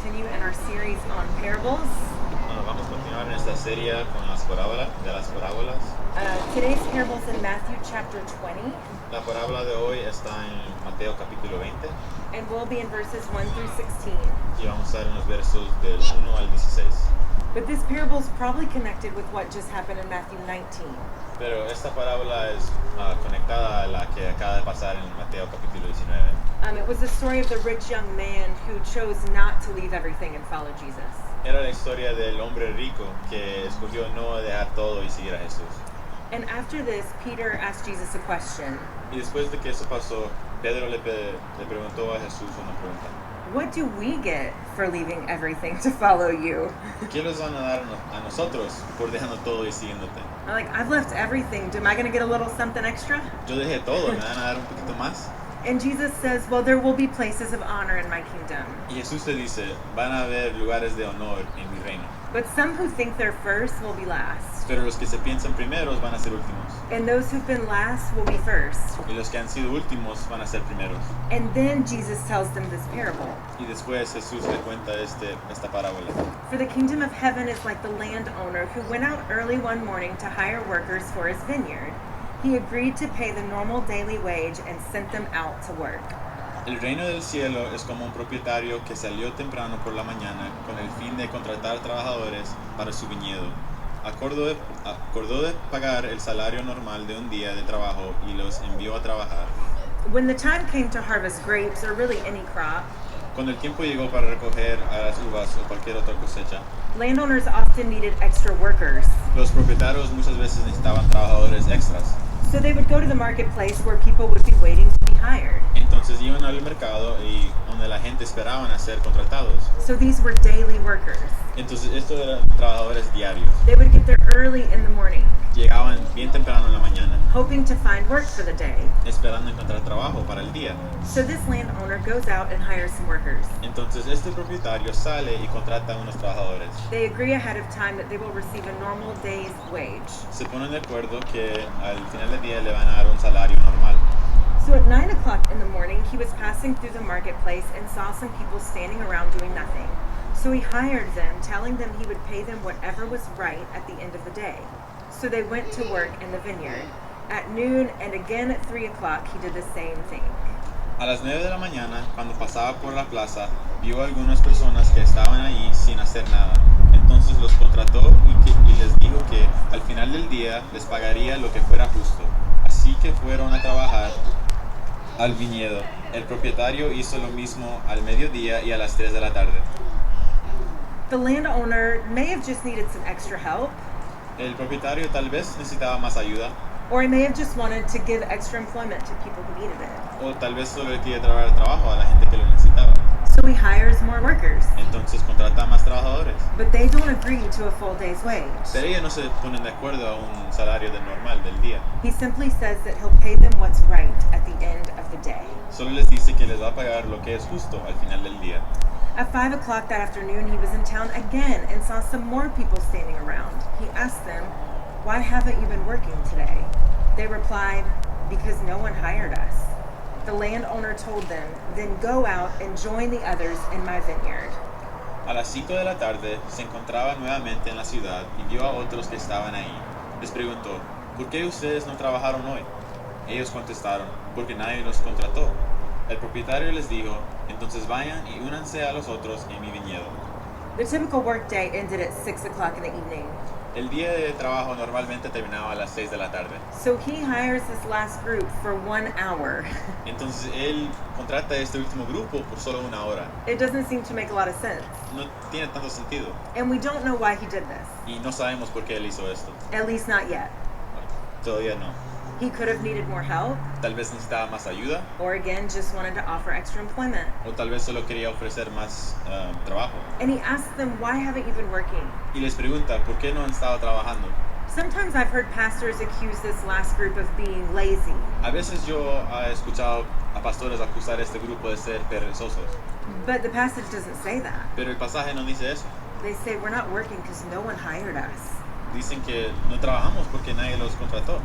continue in our series on parables. Vamos a continuar en esta serie con las parábolas. Today's parable is in Matthew chapter 20, La parábola de hoy está en Mateo capítulo 20 and we'll be in verses 1 through 16. y vamos a estar en los versos del 1 al 16. But this parable is probably connected with what just happened in Matthew 19. Pero esta parábola es conectada a la que acaba de pasar en Mateo capítulo 19. It was the story of the rich young man who chose not to leave everything and follow Jesus. Era la historia del hombre rico que escogió no dejar todo y seguir a Jesús. And after this, Peter asked Jesus a question. Y después de que eso pasó, Pedro le preguntó a Jesús una pregunta. What do we get for leaving everything to follow you? ¿Qué nos van a dar a nosotros por dejando todo y siguiéndote? Like, I've left everything. Am I going to get a little something extra? Yo dejé todo, ¿me van a dar un poquito más? And Jesus says, well, there will be places of honor in my kingdom. Y Jesús le dice, van a haber lugares de honor en mi reino. But some who think they're first will be last. Pero los que se piensan primeros van a ser últimos. And those who've been last will be first. Y los que han sido últimos van a ser primeros. And then Jesus tells them this parable. Y después Jesús le cuenta esta parábola. For the kingdom of heaven is like the landowner who went out early one morning to hire workers for his vineyard. He agreed to pay the normal daily wage and sent them out to work. El reino del cielo es como un propietario que salió temprano por la mañana con el fin de contratar trabajadores para su viñedo. Acordó de pagar el salario normal de un día de trabajo y los envió a trabajar. When the time came to harvest grapes, or really any crop, Cuando el tiempo llegó para recoger a las uvas o cualquier otra cosecha, landowners often needed extra workers. los propietarios muchas veces necesitaban trabajadores extras. So they would go to the marketplace where people would be waiting to be hired. Entonces iban al mercado y donde la gente esperaban a ser contratados. So these were daily workers. Entonces estos eran trabajadores diarios. They would get there early in the morning, Llegaban bien temprano en la mañana, hoping to find work for the day. esperando encontrar trabajo para el día. So this landowner goes out and hires some workers. Entonces este propietario sale y contrata a unos trabajadores. They agree ahead of time that they will receive a normal day's wage. Se ponen de acuerdo que al final del día le van a dar un salario normal. So at 9 o'clock in the morning, he was passing through the marketplace and saw some people standing around doing nothing. So he hired them, telling them he would pay them whatever was right at the end of the day. So they went to work in the vineyard. At noon and again at 3 o'clock, he did the same thing. A las 9 de la mañana, cuando pasaba por la plaza, vio a algunas personas que estaban allí sin hacer nada. Entonces los contrató y les dijo que al final del día les pagaría lo que fuera justo. Así que fueron a trabajar al viñedo. El propietario hizo lo mismo al mediodía y a las 3 de la tarde. The landowner may have just needed some extra help, El propietario tal vez necesitaba más ayuda, or he may have just wanted to give extra employment to people who needed it. o tal vez solo le quería dar trabajo a la gente que lo necesitaba. So he hires more workers, Entonces contrata a más trabajadores. but they don't agree to a full day's wage. Pero ellos no se ponen de acuerdo a un salario normal del día. He simply says that he'll pay them what's right at the end of the day. Solo les dice que les va a pagar lo que es justo al final del día. At 5 o'clock that afternoon, he was in town again and saw some more people standing around. He asked them, "Why haven't you been working today?" They replied, "Because no one hired us." The landowner told them, "Then go out and join the others in my vineyard." A las 5 de la tarde se encontraba nuevamente en la ciudad y vio a otros que estaban ahí. Les preguntó, ¿por qué ustedes no trabajaron hoy? Ellos contestaron, porque nadie los contrató. El propietario les dijo, entonces vayan y únanse a los otros en mi viñedo. The typical workday ended at 6 o'clock in the evening. El día de trabajo normalmente terminaba a las 6 de la tarde. So he hires this last group for 1 hour. Entonces él contrata a este último grupo por solo una hora. It doesn't seem to make a lot of sense. No tiene tanto sentido. And we don't know why he did this. Y no sabemos por qué él hizo esto. At least not yet. Todavía no. He could have needed more help, Tal vez necesitaba más ayuda. or again just wanted to offer extra employment. O tal vez solo quería ofrecer más trabajo. And he asked them, "Why haven't you been working?" Y les pregunta, ¿por qué no han estado trabajando? Sometimes I've heard pastors accuse this last group of being lazy, A veces yo he escuchado a pastores acusar a este grupo de ser perezosos. but the passage doesn't say that. Pero el pasaje no dice eso. They say we're not working because no one hired us. Dicen que no trabajamos porque nadie los contrató.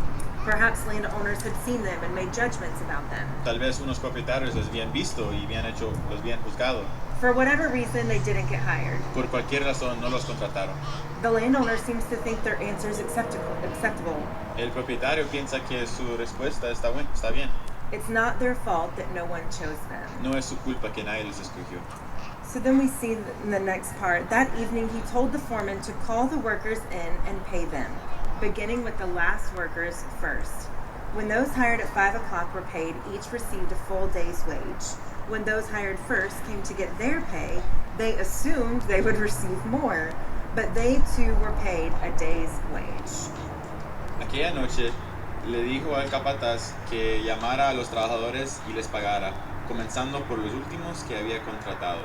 Perhaps landowners had seen them and made judgments about them. Tal vez unos propietarios los habían visto y los habían juzgado. For whatever reason, they didn't get hired. Por cualquier razón no los contrataron. The landowner seems to think their answer is acceptable. El propietario piensa que su respuesta está bien. It's not their fault that no one chose them. No es su culpa que nadie los escogió. So then we see in the next part, that evening he told the foreman to call the workers in and pay them, beginning with the last workers first. When those hired at 5 o'clock were paid, each received a full day's wage. When those hired first came to get their pay, they assumed they would receive more, but they too were paid a day's wage. Aquella noche le dijo al capataz que llamara a los trabajadores y les pagara, comenzando por los últimos que había contratado.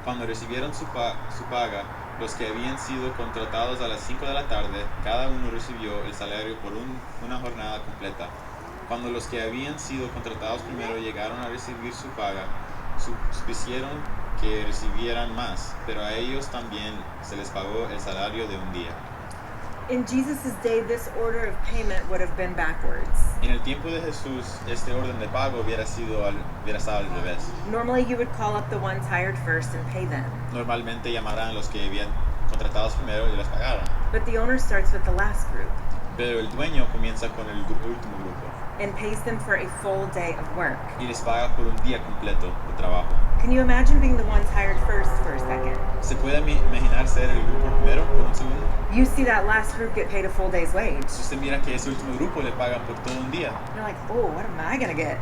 Cuando recibieron su paga, los que habían sido contratados a las 5 de la tarde, cada uno recibió el salario por una jornada completa. Cuando los que habían sido contratados primero llegaron a recibir su paga, supusieron que recibieran más, pero a ellos también se les pagó el salario de un día. In Jesus' day, this order of payment would have been backwards. En el tiempo de Jesús, este orden de pago hubiera estado al revés. Normally, you would call up the ones hired first and pay them. Normalmente llamarán a los que habían contratados primero y les pagaran. But the owner starts with the last group Pero el dueño comienza con el último grupo and pays them for a full day of work. y les paga por un día completo de trabajo. Can you imagine being the ones hired first for a second? ¿Se puede imaginar ser el grupo primero por un segundo? You see that last group get paid a full day's wage. Si usted mira que ese último grupo le pagan por todo un día, You're like, oh, what am I gonna get?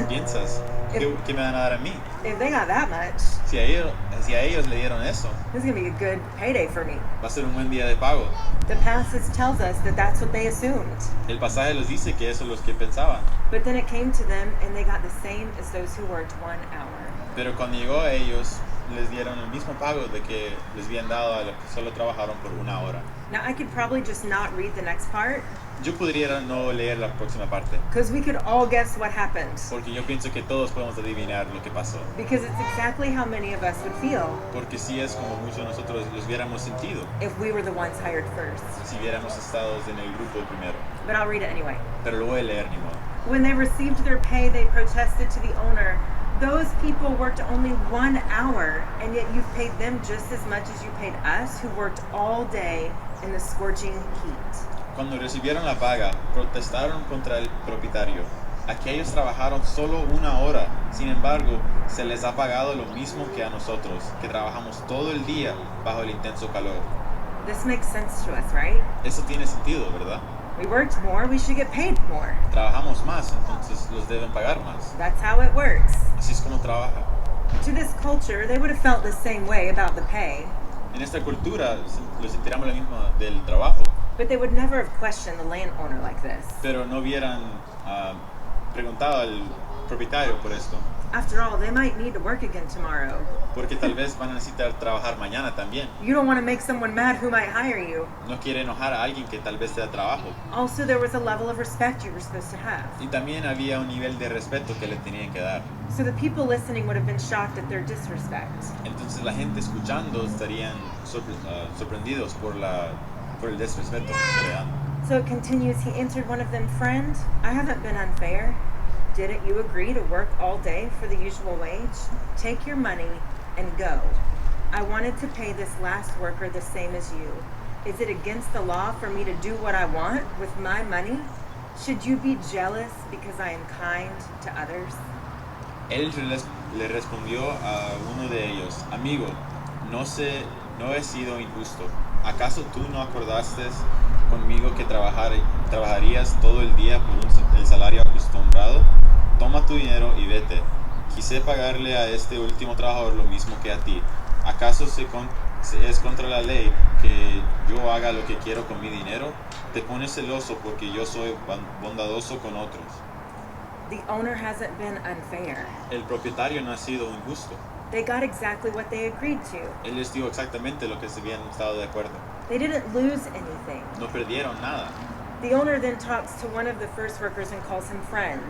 piensas, ¿qué me van a dar a mí? If they got that much, Si a ellos le dieron eso, this is gonna be a good payday for me. va a ser un buen día de pago. The passage tells us that that's what they assumed. El pasaje nos dice que eso es lo que pensaban. But then it came to them and they got the same as those who worked 1 hour. Pero cuando llegó a ellos, les dieron el mismo pago de que les habían dado a los que solo trabajaron por una hora. Now I could probably just not read the next part Yo podría no leer la próxima parte, because we could all guess what happened. porque yo pienso que todos podemos adivinar lo que pasó. Because it's exactly how many of us would feel Porque sí es como muchos de nosotros los hubiéramos sentido if we were the ones hired first. si hubiéramos estado en el grupo primero. But I'll read it anyway. Pero lo voy a leer ni modo. When they received their pay, they protested to the owner, "Those people worked only 1 hour, and yet you've paid them just as much as you paid us, who worked all day in the scorching heat." Cuando recibieron la paga, protestaron contra el propietario. Aquellos trabajaron solo una hora, sin embargo, se les ha pagado lo mismo que a nosotros, que trabajamos todo el día bajo el intenso calor. This makes sense to us, right? Eso tiene sentido, ¿verdad? We worked more, we should get paid more. Trabajamos más, entonces los deben pagar más. That's how it works. Así es como trabaja. To this culture, they would have felt the same way about the pay, En esta cultura lo sentiremos lo mismo del trabajo, but they would never have questioned the landowner like this. pero no hubieran preguntado al propietario por esto, After all, they might need to work again tomorrow. porque tal vez van a necesitar trabajar mañana también. You don't want to make someone mad who might hire you. No quiere enojar a alguien que tal vez te da trabajo. Also, there was a level of respect you were supposed to have. Y también había un nivel de respeto que le tenían que dar. So the people listening would have been shocked at their disrespect. Entonces la gente escuchando estarían sorprendidos por el desrespeto que le dan. So it continues, he answered one of them, "Friend, I haven't been unfair. Didn't you agree to work all day for the usual wage? Take your money and go. I wanted to pay this last worker the same as you. Is it against the law for me to do what I want with my money? Should you be jealous because I am kind to others?" Él le respondió a uno de ellos, amigo, no he sido injusto. ¿Acaso tú no acordaste conmigo que trabajarías todo el día por el salario acostumbrado? Toma tu dinero y vete. Quise pagarle a este último trabajador lo mismo que a ti. ¿Acaso es contra la ley que yo haga lo que quiero con mi dinero? Te pones celoso porque yo soy bondadoso con otros. The owner hasn't been unfair. El propietario no ha sido injusto. They got exactly what they agreed to. Él les dio exactamente lo que se habían estado de acuerdo. They didn't lose anything. No perdieron nada. The owner then talks to one of the first workers and calls him friend.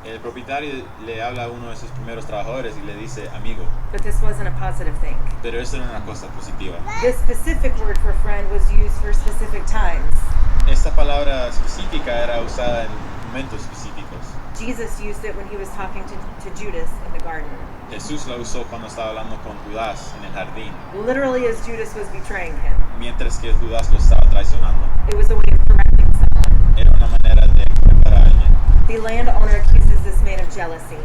El propietario le habla a uno de sus primeros trabajadores y le dice amigo. But this wasn't a positive thing. Pero eso era una cosa positiva. This specific word for friend was used for specific times. Esta palabra específica era usada en momentos específicos. Jesus used it when he was talking to Judas in the garden. Jesús la usó cuando estaba hablando con Judas en el jardín, Literally as Judas was betraying him. mientras que Judas lo estaba traicionando. It was a way of correcting someone. Era una manera de cortar a alguien. The landowner accuses this man of jealousy.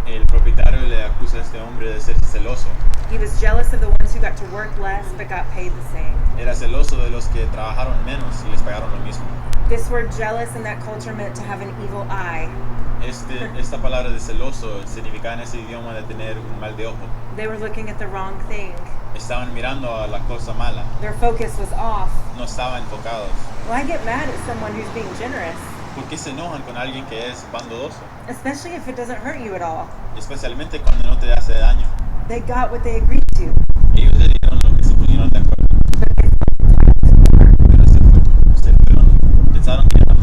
El propietario le acusa a este hombre de ser celoso. He was jealous of the ones who got to work less but got paid the same. Era celoso de los que trabajaron menos y les pagaron lo mismo. This word jealous in that culture meant to have an evil eye. Esta palabra de celoso significa en ese idioma de tener un mal de ojo. They were looking at the wrong thing. Estaban mirando a la cosa mala. Their focus was off. No estaban enfocados. Well, I get mad at someone who's being generous, ¿Por qué se enojan con alguien que es bondadoso? especially if it doesn't hurt you at all. Especialmente cuando no te hace daño. They got what they agreed to. Ellos le dieron lo que se pusieron de acuerdo, pero se fueron, pensaron que iban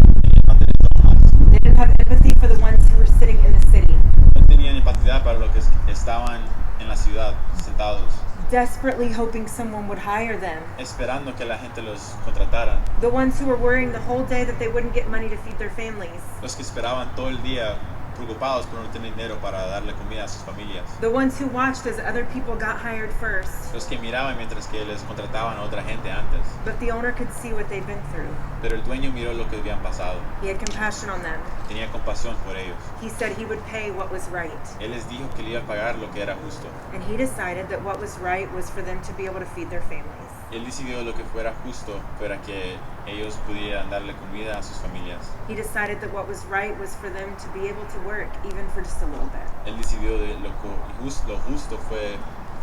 a tener más. They didn't have empathy for the ones who were sitting in the city, No tenían empatía para los que estaban en la ciudad, sentados, desperately hoping someone would hire them. esperando que la gente los contratara. The ones who were worrying the whole day that they wouldn't get money to feed their families. Los que esperaban todo el día, preocupados por no tener dinero para darle comida a sus familias. The ones who watched as other people got hired first. Los que miraban mientras que les contrataban a otra gente antes. But the owner could see what they'd been through. Pero el dueño miró lo que habían pasado. He had compassion on them. Tenía compasión por ellos. He said he would pay what was right. Él les dijo que le iba a pagar lo que era justo. And he decided that what was right was for them to be able to feed their families. Él decidió lo que fuera justo fuera que ellos pudieran darle comida a sus familias. He decided that what was right was for them to be able to work even for just a little bit. Él decidió de lo justo fue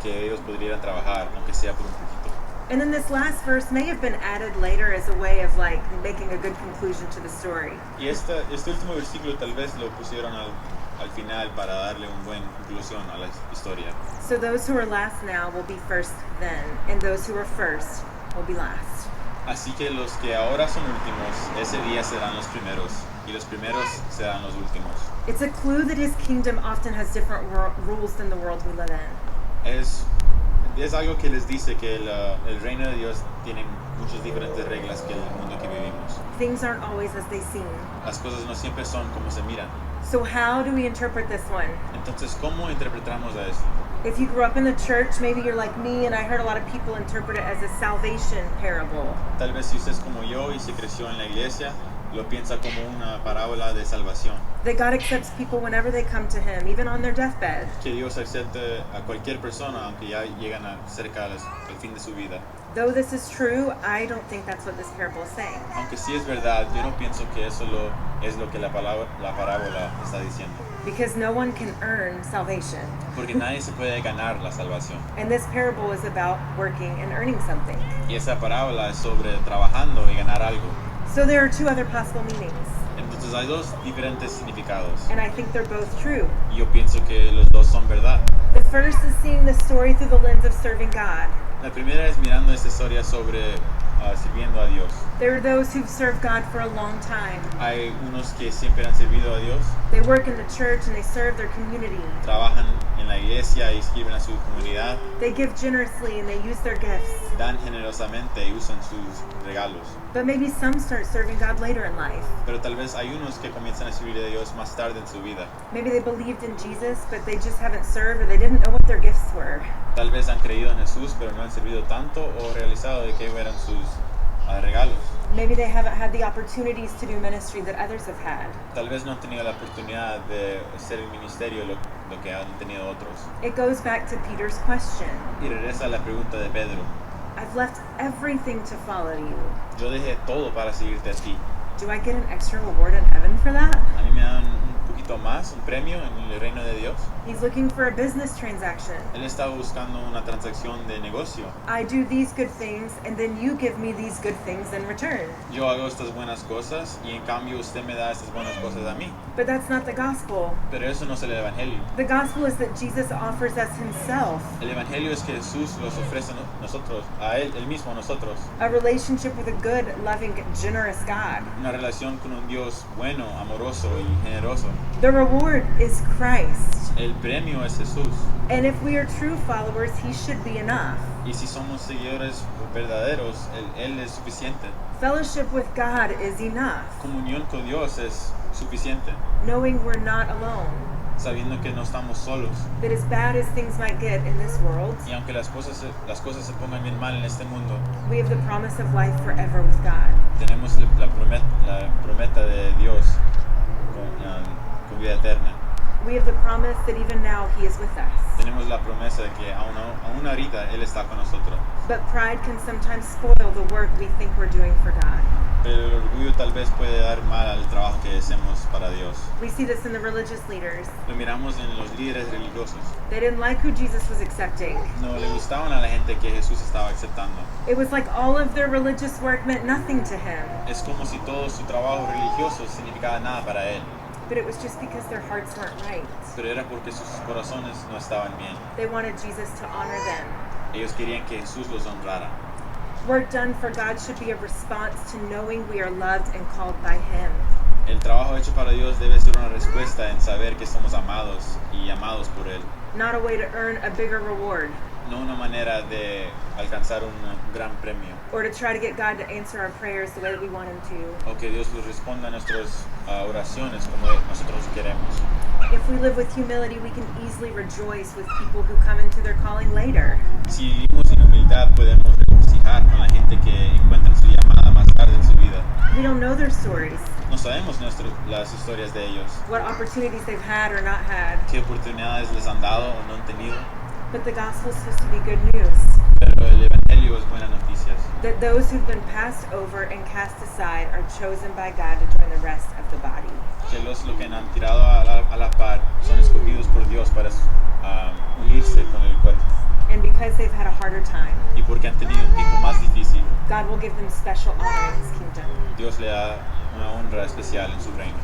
que ellos pudieran trabajar, aunque sea por un poquito. And then this last verse may have been added later as a way of like making a good conclusion to the story. Y este último versículo tal vez lo pusieron al final para darle una buena conclusión a la historia. So those who are last now will be first then, and those who are first will be last. Así que los que ahora son últimos, ese día serán los primeros, y los primeros serán los últimos. It's a clue that his kingdom often has different rules than the world we live in. Es algo que les dice que el reino de Dios tiene muchas diferentes reglas que el mundo que vivimos. Things aren't always as they seem. Las cosas no siempre son como se miran. So how do we interpret this one? Entonces, ¿cómo interpretamos a eso? If you grew up in the church, maybe you're like me, and I heard a lot of people interpret it as a salvation parable. Tal vez si usted es como yo y se creció en la iglesia, lo piensa como una parábola de salvación. That God accepts people whenever they come to Him, even on their deathbed. Que Dios acepte a cualquier persona, aunque ya llegan cerca al fin de su vida. Though this is true, I don't think that's what this parable is saying. Aunque sí es verdad, yo no pienso que eso es lo que la parábola está diciendo. Because no one can earn salvation. Porque nadie se puede ganar la salvación. And this parable is about working and earning something. Y esa parábola es sobre trabajando y ganar algo. So there are two other possible meanings. Entonces hay dos diferentes significados. And I think they're both true. Y yo pienso que los dos son verdad. The first is seeing the story through the lens of serving God. La primera es mirando esta historia sobre sirviendo a Dios. There are those who've served God for a long time. Hay unos que siempre han servido a Dios, They work in the church and they serve their community. trabajan en la iglesia y sirven a su comunidad, They give generously and they use their gifts. dan generosamente y usan sus regalos. But maybe some start serving God later in life. Pero tal vez hay unos que comienzan a servir a Dios más tarde en su vida. Maybe they believed in Jesus, but they just haven't served or they didn't know what their gifts were. Tal vez han creído en Jesús, pero no han servido tanto o realizado de qué eran sus regalos. Maybe they haven't had the opportunities to do ministry that others have had. Tal vez no han tenido la oportunidad de hacer el ministerio lo que han tenido otros. It goes back to Peter's question. Y regresa a la pregunta de Pedro. I've left everything to follow you. Yo dejé todo para seguirte a ti. Do I get an extra reward in heaven for that? A mí me dan un poquito más, un premio en el reino de Dios. He's looking for a business transaction. Él estaba buscando una transacción de negocio. I do these good things, and then you give me these good things in return. Yo hago estas buenas cosas y en cambio usted me da estas buenas cosas a mí. But that's not the gospel. Pero eso no es el evangelio. The gospel is that Jesus offers us himself, El evangelio es que Jesús los ofrece a nosotros, a él mismo a nosotros. a relationship with a good, loving, generous God. Una relación con un Dios bueno, amoroso y generoso. The reward is Christ. El premio es Jesús. And if we are true followers, he should be enough. Y si somos seguidores verdaderos, él es suficiente. Fellowship with God is enough. Comunión con Dios es suficiente, knowing we're not alone, sabiendo que no estamos solos. that as bad as things might get in this world, Y aunque las cosas se pongan bien mal en este mundo, we have the promise of life forever with God. tenemos la promesa de Dios con vida eterna. We have the promise that even now He is with us. Tenemos la promesa de que aún ahorita Él está con nosotros. But pride can sometimes spoil the work we think we're doing for God. Pero el orgullo tal vez puede dar mal al trabajo que hacemos para Dios. We see this in the religious leaders. Lo miramos en los líderes religiosos. They didn't like who Jesus was accepting. No le gustaban a la gente que Jesús estaba aceptando. It was like all of their religious work meant nothing to Him. Es como si todo su trabajo religioso significaba nada para Él. But it was just because their hearts weren't right. Pero era porque sus corazones no estaban bien. They wanted Jesus to honor them. Ellos querían que Jesús los honrara. Work done for God should be a response to knowing we are loved and called by Him. El trabajo hecho para Dios debe ser una respuesta en saber que somos amados y amados por Él. Not a way to earn a bigger reward No una manera de alcanzar un gran premio or to try to get God to answer our prayers the way that we want Him to. o que Dios nos responda a nuestras oraciones como nosotros queremos. If we live with humility, we can easily rejoice with people who come into their calling later. Si vivimos en humildad podemos regocijar con la gente que encuentra su llamada más tarde en su vida. We don't know their stories, No sabemos las historias de ellos, what opportunities they've had or not had, qué oportunidades les han dado o no han tenido, but the gospel is supposed to be good news. pero el Evangelio es buenas noticias. That those who've been passed over and cast aside are chosen by God to join the rest of the body. Que los que han tirado a la par son escogidos por Dios para unirse con el cuerpo. And because they've had a harder time, Y porque han tenido un tiempo más difícil, God will give them special honor in His kingdom. Dios le da una honra especial en su reino.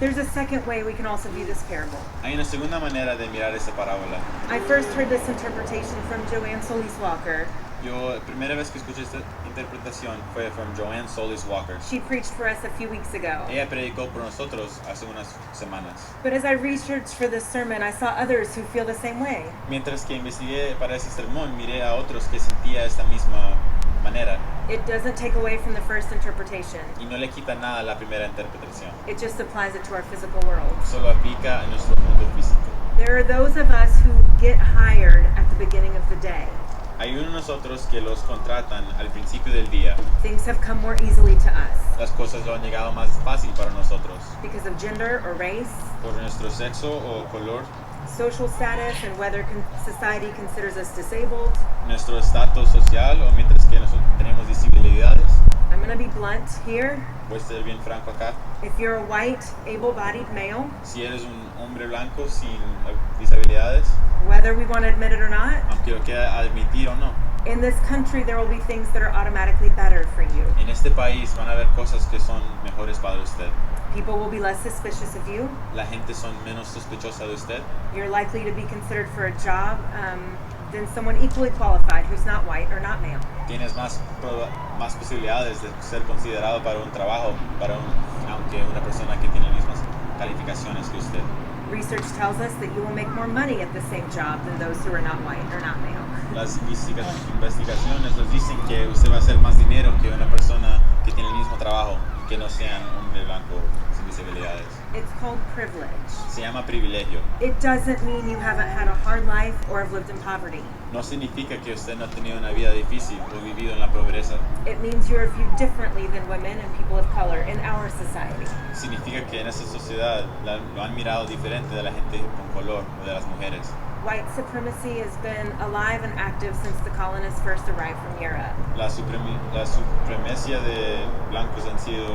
There's a second way we can also view this parable. Hay una segunda manera de mirar esta parábola. I first heard this interpretation from Joanne Solis Walker. Yo, la primera vez que escuché esta interpretación fue from Joanne Solis Walker. She preached for us a few weeks ago. Ella predicó por nosotros hace unas semanas. But as I researched for this sermon, I saw others who feel the same way. Mientras que investigué para ese sermón, miré a otros que sentía esta misma manera. It doesn't take away from the first interpretation. Y no le quita nada a la primera interpretación. It just applies it to our physical world. Solo aplica a nuestro mundo físico. There are those of us who get hired at the beginning of the day. Hay uno de nosotros que los contratan al principio del día. Things have come more easily to us Las cosas lo han llegado más fácil para nosotros. because of gender or race, Por nuestro sexo o color, social status, and whether society considers us disabled. nuestro estatus social o mientras que nosotros tenemos disabilidades. I'm going to be blunt here. Voy a ser bien franco acá. If you're a white, able-bodied male, Si eres un hombre blanco sin disabilidades, whether we want to admit it or not, aunque lo quiera admitir o no, in this country there will be things that are automatically better for you. en este país van a haber cosas que son mejores para usted. People will be less suspicious of you. La gente son menos sospechosa de usted. You're likely to be considered for a job than someone equally qualified who's not white or not male. Tienes más posibilidades de ser considerado para un trabajo, aunque una persona que tiene las mismas calificaciones que usted. Research tells us that you will make more money at the same job than those who are not white or not male. Las investigaciones nos dicen que usted va a hacer más dinero que una persona que tiene el mismo trabajo, que no sea un hombre blanco sin disabilidades. It's called privilege. Se llama privilegio. It doesn't mean you haven't had a hard life or have lived in poverty. No significa que usted no ha tenido una vida difícil o vivido en la pobreza. It means you are viewed differently than women and people of color in our society. Significa que en esa sociedad lo han mirado diferente de la gente con color o de las mujeres. White supremacy has been alive and active since the colonists first arrived from Europe. La supremacía de blancos han sido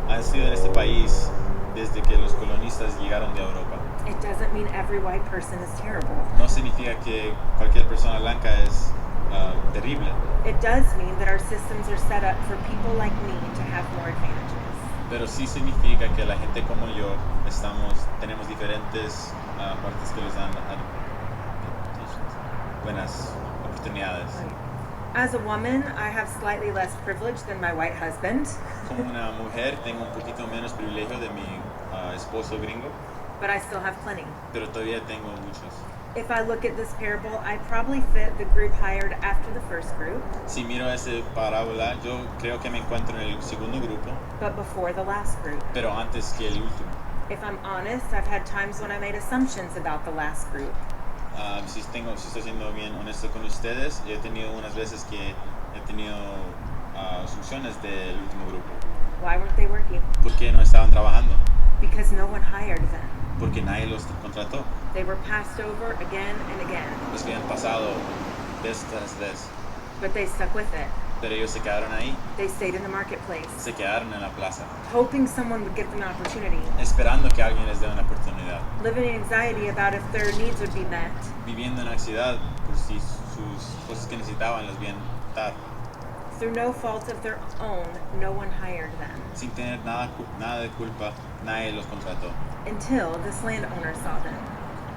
en este país desde que los colonistas llegaron de Europa. It doesn't mean every white person is terrible. No significa que cualquier persona blanca es terrible, It does mean that our systems are set up for people like me to have more advantages. pero sí significa que la gente como yo tenemos diferentes partes que les dan buenas oportunidades. As a woman, I have slightly less privilege than my white husband, Como una mujer tengo un poquito menos privilegio de mi esposo gringo, but I still have plenty. pero todavía tengo muchos. If I look at this parable, I probably fit the group hired after the first group, Si miro esa parábola, yo creo que me encuentro en el segundo grupo, but before the last group. pero antes que el último. If I'm honest, I've had times when I made assumptions about the last group. Si estoy siendo bien honesto con ustedes, he tenido unas veces que he tenido asunciones del último grupo. Why weren't they working? ¿Por qué no estaban trabajando? Because no one hired them. Porque nadie los contrató. They were passed over again and again. Los habían pasado vez tras vez. But they stuck with it. Pero ellos se quedaron ahí, They stayed in the marketplace, se quedaron en la plaza, hoping someone would give them an opportunity, esperando que alguien les dé una oportunidad, living in anxiety about if their needs would be met. viviendo en ansiedad por si sus cosas que necesitaban las bien dar, Through no fault of their own, no one hired them. sin tener nada de culpa, nadie los contrató. Until this landowner saw them,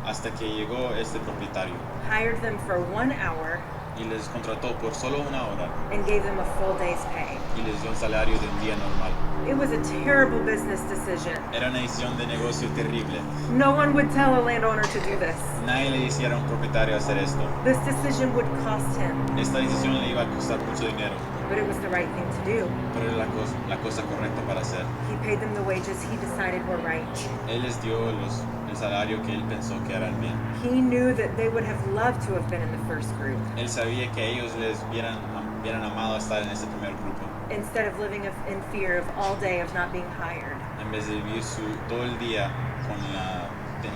Hasta que llegó este propietario hired them for 1 hour, y les contrató por solo una hora and gave them a full day's pay. y les dio un salario de un día normal. It was a terrible business decision. Era una decisión de negocio terrible. No one would tell a landowner to do this. Nadie le decía a un propietario hacer esto. This decision would cost him, Esta decisión le iba a costar mucho dinero, but it was the right thing to do. pero era la cosa correcta para hacer. He paid them the wages he decided were right. Él les dio el salario que él pensó que era el bien. He knew that they would have loved to have been in the first group, Él sabía que ellos les hubieran amado estar en ese primer grupo, instead of living in fear of all day of not being hired. en vez de vivir todo el día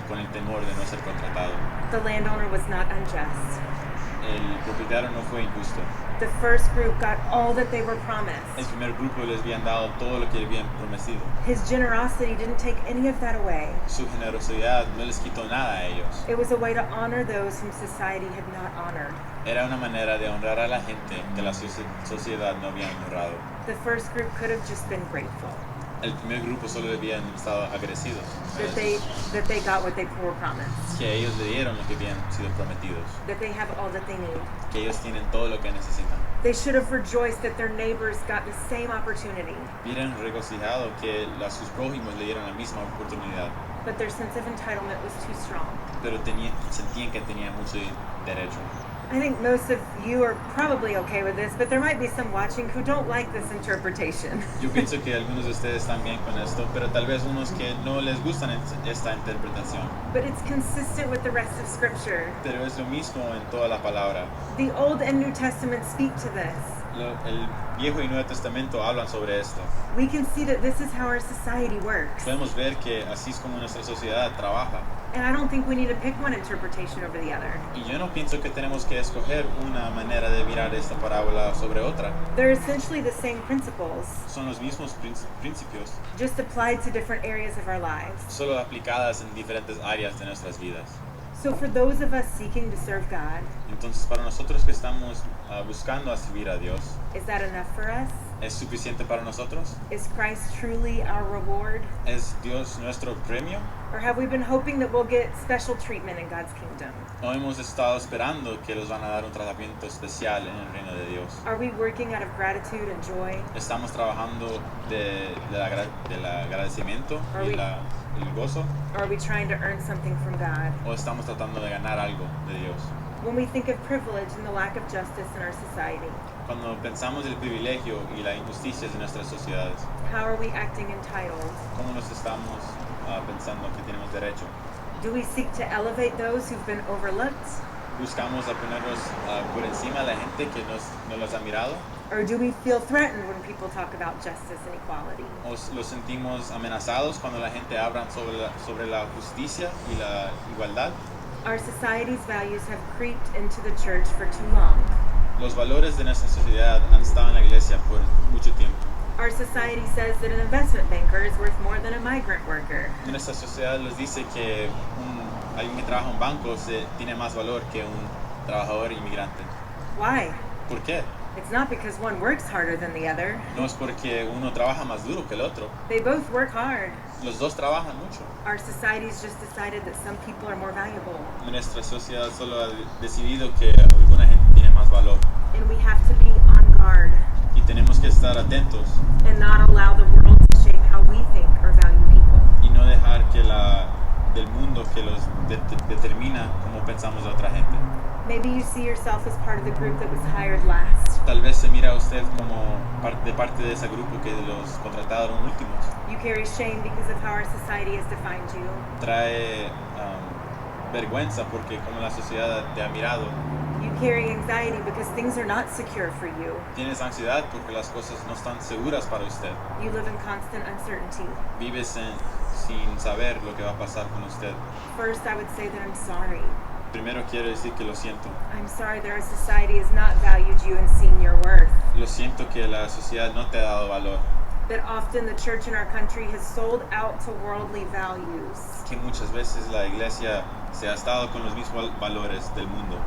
con el temor de no ser contratado. The landowner was not unjust. El propietario no fue injusto. The first group got all that they were El promised. primer grupo les habían dado todo lo que le habían prometido. His generosity didn't take any of that away. Su generosidad no les quitó nada a ellos. It was a way to honor those whom society had not honored. Era una manera de honrar a la gente que la sociedad no había honrado. The first group could have just been grateful El primer grupo solo habían estado agradecidos that they got what they were promised, que ellos le dieron lo que habían sido prometidos, that they have all that they need. que ellos tienen todo lo que necesitan. They should have rejoiced that their neighbors got the same opportunity, Hubieran regocijado que sus prójimos le dieron la misma oportunidad, but their sense of entitlement was too strong. pero sentían que tenían mucho derecho. I think most of you are probably okay with this, but there might be some watching who don't like this interpretation. Yo pienso que algunos de ustedes están bien con esto, pero tal vez unos que no les gustan esta interpretación. But it's consistent with the rest of Scripture. Pero es lo mismo en toda la palabra. The Old and New Testament speak to this. El Viejo y Nuevo Testamento hablan sobre esto. We can see that this is how our society works. Podemos ver que así es como nuestra sociedad trabaja. And I don't think we need to pick one interpretation over the other. Y yo no pienso que tenemos que escoger una manera de mirar esta parábola sobre otra. They're essentially the same principles, Son los mismos principios, just applied to different areas of our lives. solo aplicadas en diferentes áreas de nuestras vidas. So for those of us seeking to serve God, Entonces, para nosotros que estamos buscando a servir a Dios, is that enough for us? ¿es suficiente para nosotros? Is Christ truly our reward? ¿Es Dios nuestro premio? Or have we been hoping that we'll get special treatment in God's kingdom? ¿O hemos estado esperando que los van a dar un tratamiento especial en el reino de Dios? Are we working out of gratitude and joy? ¿Estamos trabajando del agradecimiento Are y we- el gozo? Or are we trying to earn something from God? ¿O estamos tratando de ganar algo de Dios? When we think of privilege and the lack of justice in our society, Cuando pensamos del privilegio y la injusticia de nuestras sociedades, how are we acting entitled? ¿cómo nos estamos pensando que tenemos derecho? Do we seek to elevate those who've been overlooked? ¿Buscamos a ponernos por encima de la gente que no los ha mirado? Or do we feel threatened when people talk about justice and equality? ¿O los sentimos amenazados cuando la gente habla sobre la justicia y la igualdad? Our society's values have creeped into the church for too long. Los valores de nuestra sociedad han estado en la iglesia por mucho tiempo. Our society says that an investment banker is worth more than a migrant worker. Nuestra sociedad les dice que alguien que trabaja en un banco tiene más valor que un trabajador inmigrante. Why? ¿Por qué? It's not because one works harder than the other. No es porque uno trabaja más duro que el otro. They both work hard. Los dos trabajan mucho. Our society's just decided that some people are more valuable. Nuestra sociedad solo ha decidido que alguna gente tiene más valor. And we have to be on guard Y tenemos que estar atentos and not allow the world to shape how we think or value people. y no dejar que del mundo que los determina cómo pensamos de otra gente. Maybe you see yourself as part of the group that was hired last. Tal vez se mira a usted como parte de ese grupo que los contrataron últimos. You carry shame because of how our society has defined you. Trae vergüenza porque como la sociedad te ha mirado. You carry anxiety because things are not secure for you. Tienes ansiedad porque las cosas no están seguras para usted. You live in constant uncertainty. Vives sin saber lo que va a pasar con usted. First, I would say that I'm sorry. Primero quiero decir que lo siento. I'm sorry that our society has not valued you and seen your worth. Lo siento que la sociedad no te ha dado valor. That often the church in our country has sold out to worldly values. Que muchas veces la iglesia se ha estado con los mismos valores del mundo.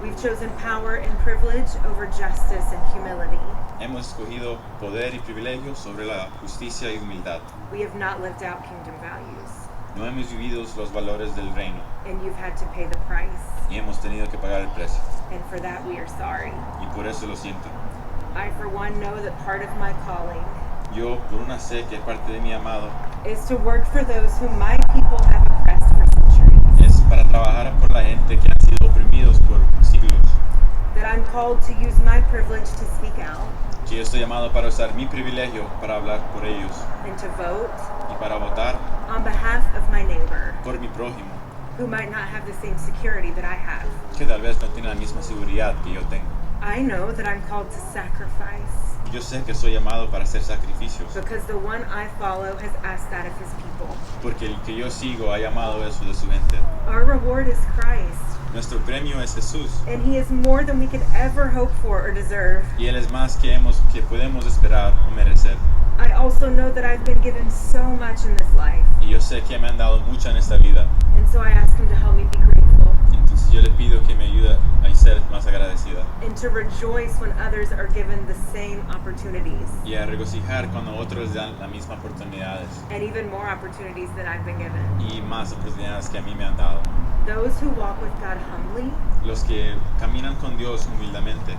We've chosen power and privilege over justice and humility. Hemos escogido poder y privilegio sobre la justicia y humildad. We have not lived out kingdom values. No hemos vivido los valores del reino. And you've had to pay the price. Y hemos tenido que pagar el precio. And for that we are sorry. Y por eso lo siento. I for one know that part of my calling Yo, por una sé que parte de mi amado is to work for those whom my people have oppressed for centuries. es para trabajar por la gente que han sido oprimidos por siglos. That I'm called to use my privilege to speak out. Que yo estoy llamado para usar mi privilegio para hablar por ellos And to vote y para votar on behalf of my neighbor, por mi prójimo, who might not have the same security that I have. que tal vez no tiene la misma seguridad que yo tengo. I know that I'm called to sacrifice Yo sé que soy llamado para hacer sacrificios, because the one I follow has asked that of his people. porque el que yo sigo ha llamado eso de su gente. Our reward is Christ, Nuestro premio es Jesús, and he is more than we could ever hope for or deserve. y Él es más que podemos esperar o merecer. I also know that I've been given so much in this life, Y yo sé que me han dado mucho en esta vida, and so I ask him to help me be grateful entonces yo le pido que me ayude a ser más agradecida and to rejoice when others are given the same opportunities y a regocijar cuando otros dan las mismas oportunidades and even more opportunities than I've been given. y más oportunidades que a mí me han dado. Those who walk with God humbly Los que caminan con Dios humildemente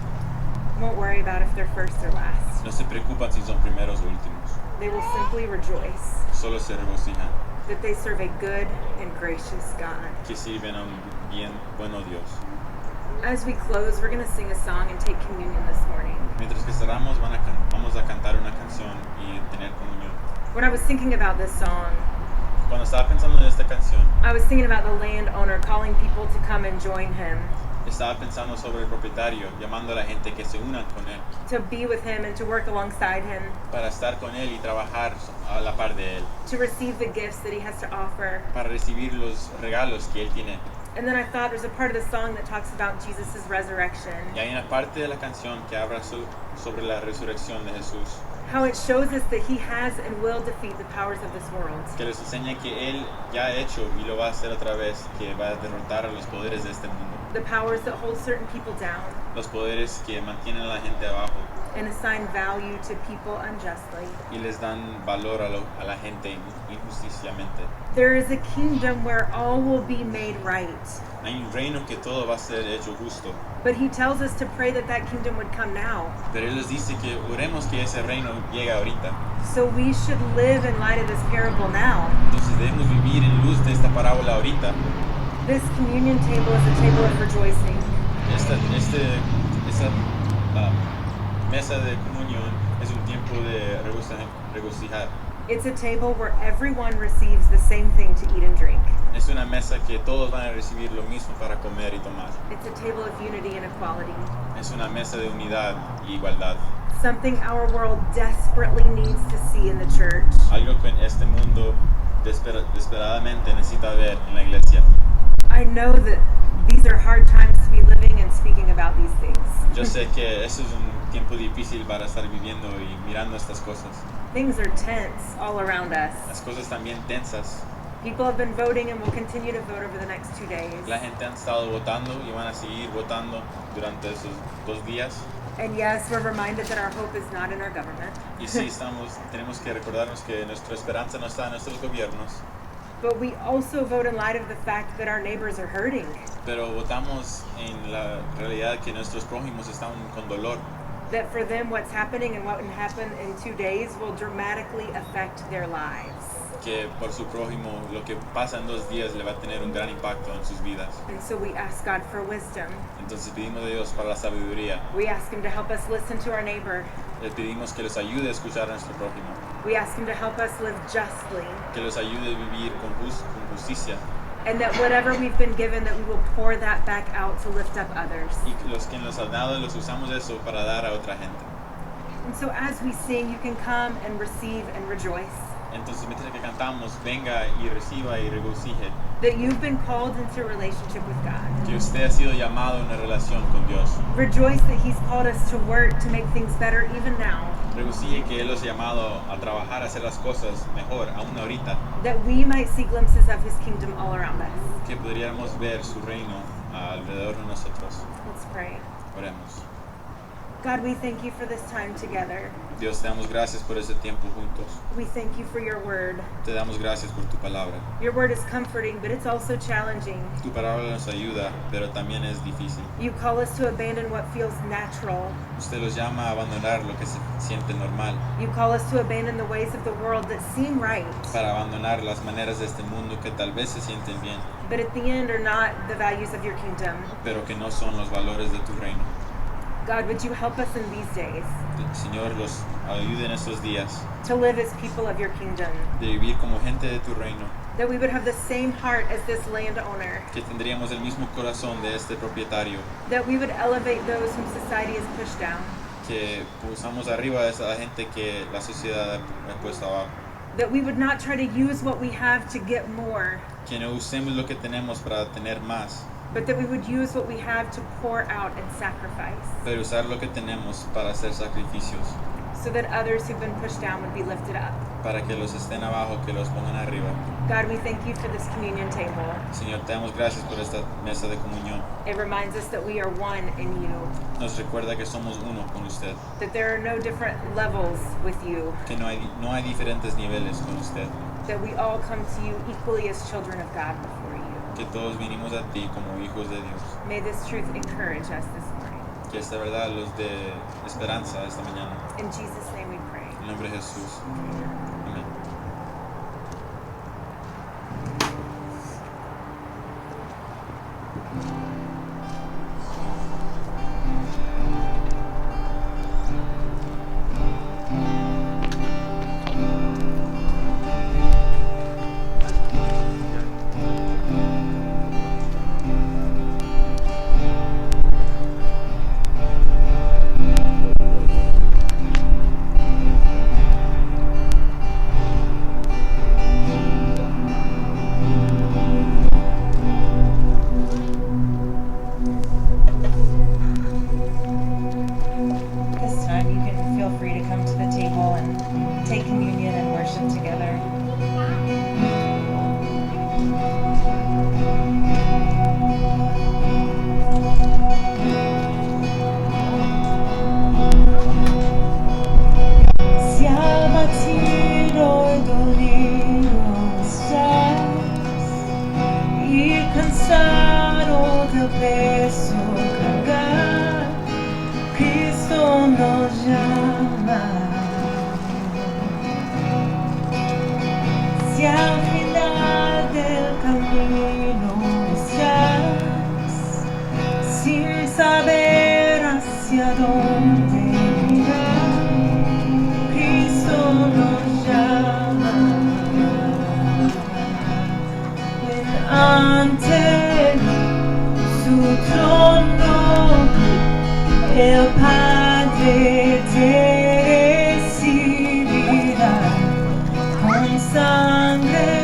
won't worry about if they're first or last. no se preocupan si son primeros o últimos, They will simply rejoice solo se regocijan that they serve a good and gracious God. que sirven a un bien bueno Dios. As we close, we're going to sing a song and take communion this morning. Mientras que cerramos vamos a cantar una canción y tener comunión. When I was thinking about this song, Cuando estaba pensando en esta canción, I was thinking about the landowner calling people to come and join him, estaba pensando sobre el propietario, llamando a la gente que se unan con él, to be with him and to work alongside him, para estar con él y trabajar a la par de él, to receive the gifts that he has to offer. para recibir los regalos que él tiene. And then I thought there's a part of the song that talks about Jesus' resurrection, Y hay una parte de la canción que habla sobre la resurrección de Jesús, how it shows us that he has and will defeat the powers of this world. que les enseña que él ya ha hecho y lo va a hacer otra vez, que va a derrotar a los poderes de este mundo, The powers that hold certain people down los poderes que mantienen a la gente abajo and assign value to people unjustly. y les dan valor a la gente injusticiamente. There is a kingdom where all will be made right. Hay un reino que todo va a ser hecho justo, But he tells us to pray that that kingdom would come now. pero él les dice que oremos que ese reino llegue ahorita. So we should live in light of this parable now. Entonces debemos vivir en luz de esta parábola ahorita. This communion table is a table of rejoicing. Esta mesa de comunión es un tiempo de regocijar. It's a table where everyone receives the same thing to eat and drink. Es una mesa que todos van a recibir lo mismo para comer y tomar. It's a table of unity and equality. Es una mesa de unidad y igualdad. Something our world desperately needs to see in the church. Algo que este mundo desesperadamente necesita ver en la iglesia. I know that these are hard times to be living and speaking about these things. Yo sé que eso es un tiempo difícil para estar viviendo y mirando estas cosas. Things are tense all around us. Las cosas también tensas. People have been voting and will continue to vote over the next 2 days. La gente han estado votando y van a seguir votando durante esos 2 días. And yes, we're reminded that our hope is not in our government. Y sí, tenemos que recordarnos que nuestra esperanza no está en nuestros gobiernos, But we also vote in light of the fact that our neighbors are hurting. pero votamos en la realidad que nuestros prójimos están con dolor. that for them what's happening and what can happen in 2 days will dramatically affect their lives. Que por su prójimo lo que pasa en 2 días le va a tener un gran impacto en sus vidas. And so we ask God for wisdom. Entonces pedimos a Dios para la sabiduría. We ask Him to help us listen to our neighbor. Le pedimos que los ayude a escuchar a nuestro prójimo, We ask Him to help us live justly. que los ayude a vivir con justicia, And that whatever we've been given, that we will pour that back out to lift up others. y que los que nos han dado los usamos eso para dar a otra gente. And so as we sing, you can come and receive and rejoice. Entonces mientras que cantamos, venga y reciba y regocije That you've been called into a relationship with God. que usted ha sido llamado a una relación con Dios. Rejoice that He's called us to work to make things better even now. Regocije que Él los ha llamado a trabajar, a hacer las cosas mejor, aún ahorita, That we might see glimpses of His kingdom all around us. que podríamos ver su reino alrededor de nosotros. Let's pray. Oremos. God, we thank You for this time together. Dios, te damos gracias por este tiempo juntos. We thank You for Your word. Te damos gracias por tu palabra. Your word is comforting, but it's also challenging. Tu palabra nos ayuda, pero también es difícil. You call us to abandon what feels natural. Usted los llama a abandonar lo que se siente normal, You call us to abandon the ways of the world that seem right, para abandonar las maneras de este mundo que tal vez se sienten bien, but at the end are not the values of Your kingdom. pero que no son los valores de tu reino. God, would You help us in these days Señor, los ayude en estos días to live as people of Your kingdom, de vivir como gente de tu reino, that we would have the same heart as this landowner, que tendríamos el mismo corazón de este propietario, that we would elevate those whom society has pushed down, que pusamos arriba a esa gente que la sociedad ha puesto abajo, that we would not try to use what we have to get more, que no usemos lo que tenemos para tener más, but that we would use what we have to pour out and sacrifice, pero usar lo que tenemos para hacer sacrificios, so that others who've been pushed down would be lifted up. para que los estén abajo, que los pongan arriba. God, we thank You for this communion table. Señor, te damos gracias por esta mesa de comunión. It reminds us that we are one in You, Nos recuerda que somos uno con usted, that there are no different levels with You, que no hay diferentes niveles con usted, that we all come to You equally as children of God before You. que todos vinimos a ti como hijos de Dios. May this truth encourage us this morning. Que esta verdad los dé esperanza esta mañana. In Jesus' name we pray. En nombre de Jesús. Amen. Amén. This time you can feel free to come to the table and take communion and worship together. Si abatido y dolido estás y cansado del peso cargar, Cristo nos llama. Si al final del camino estás sin saber hacia dónde mirar, Cristo nos llama. Ven ante su trono, el Padre te recibirá con sangre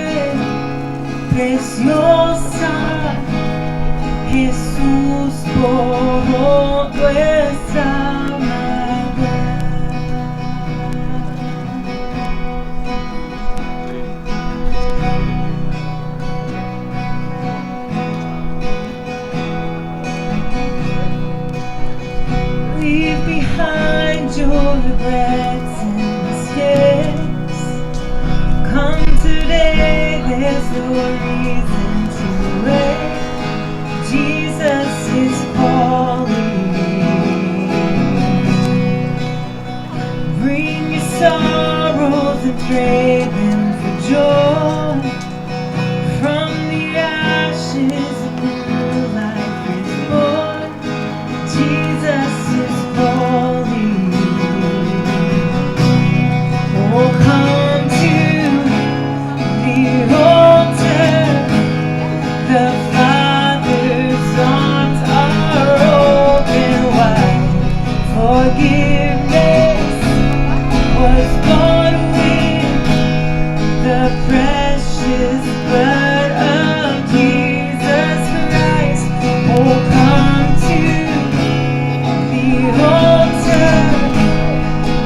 preciosa. Jesús borró nuestra maldad. Leave behind your regrets and mistakes. Come today, there's no reason to wait. Jesus is calling. strength and for joy. From the ashes, new life is born. Jesus is calling. Oh, come to the altar. The Father's arms are open wide. Forgiveness was born with the precious blood of Jesus Christ. Oh, come to the altar.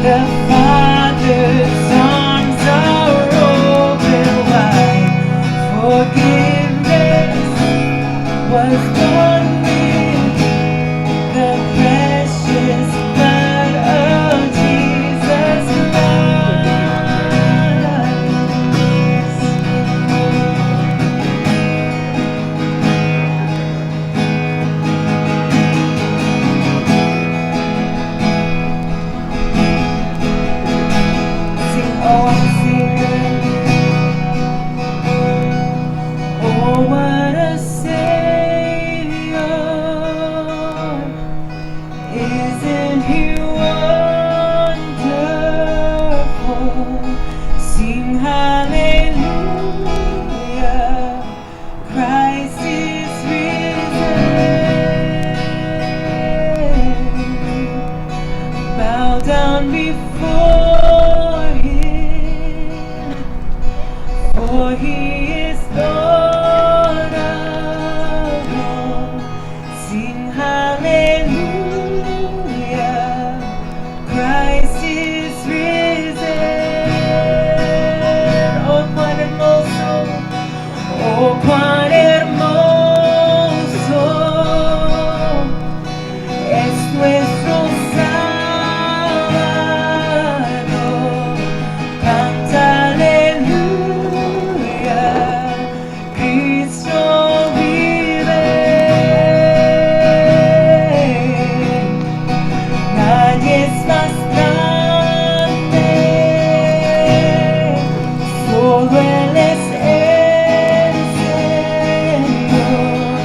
The Father's arms are open wide. Forgiveness was born with the precious blood of Jesus Christ. Sing, oh, Savior. Oh, what a Savior. Isn't He wonderful? Sing hallelujah. Christ is risen. Bow down before Him, for He is Lord of all. Sing hallelujah. Christ is risen. Oh, cuán hermoso. Oh, cuán hermoso es nuestro Salvador. Canta aleluya, Cristo vive. Nadie es más grande, solo Él es el Señor.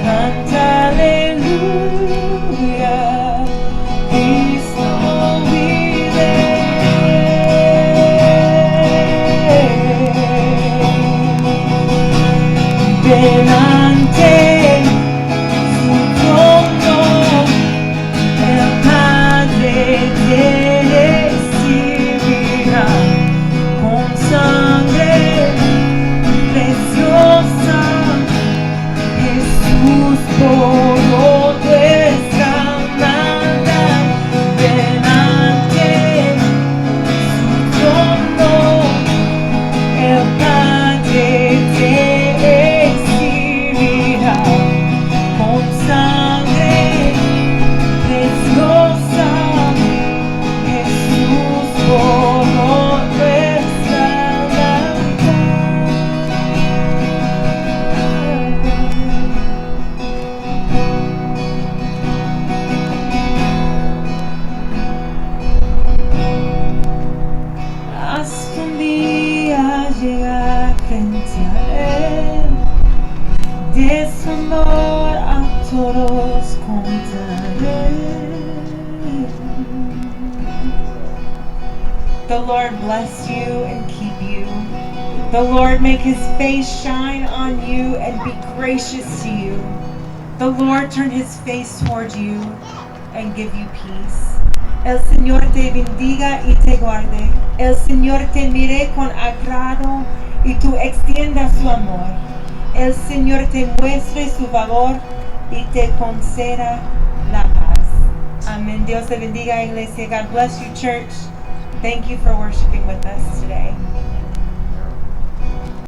Canta aleluya, Cristo vive. Delante su trono el Padre te recibirá con sangre preciosa. Jesús borró nuestra maldad. Delante su trono el Padre te recibirá con sangre preciosa. Jesús borró nuestra maldad. Hasta un día llegar frente a Él, de su amor a todos contaré. The Lord bless you and keep you. The Lord make His face shine on you and be gracious to you. The Lord turn His face toward you and give you peace. El Señor te bendiga y te guarde. El Señor te mire con agrado y tú extienda su amor. El Señor te muestre su favor y te conceda la paz. Amen. Dios te bendiga, iglesia. God bless you, church. Thank you for worshiping with us today.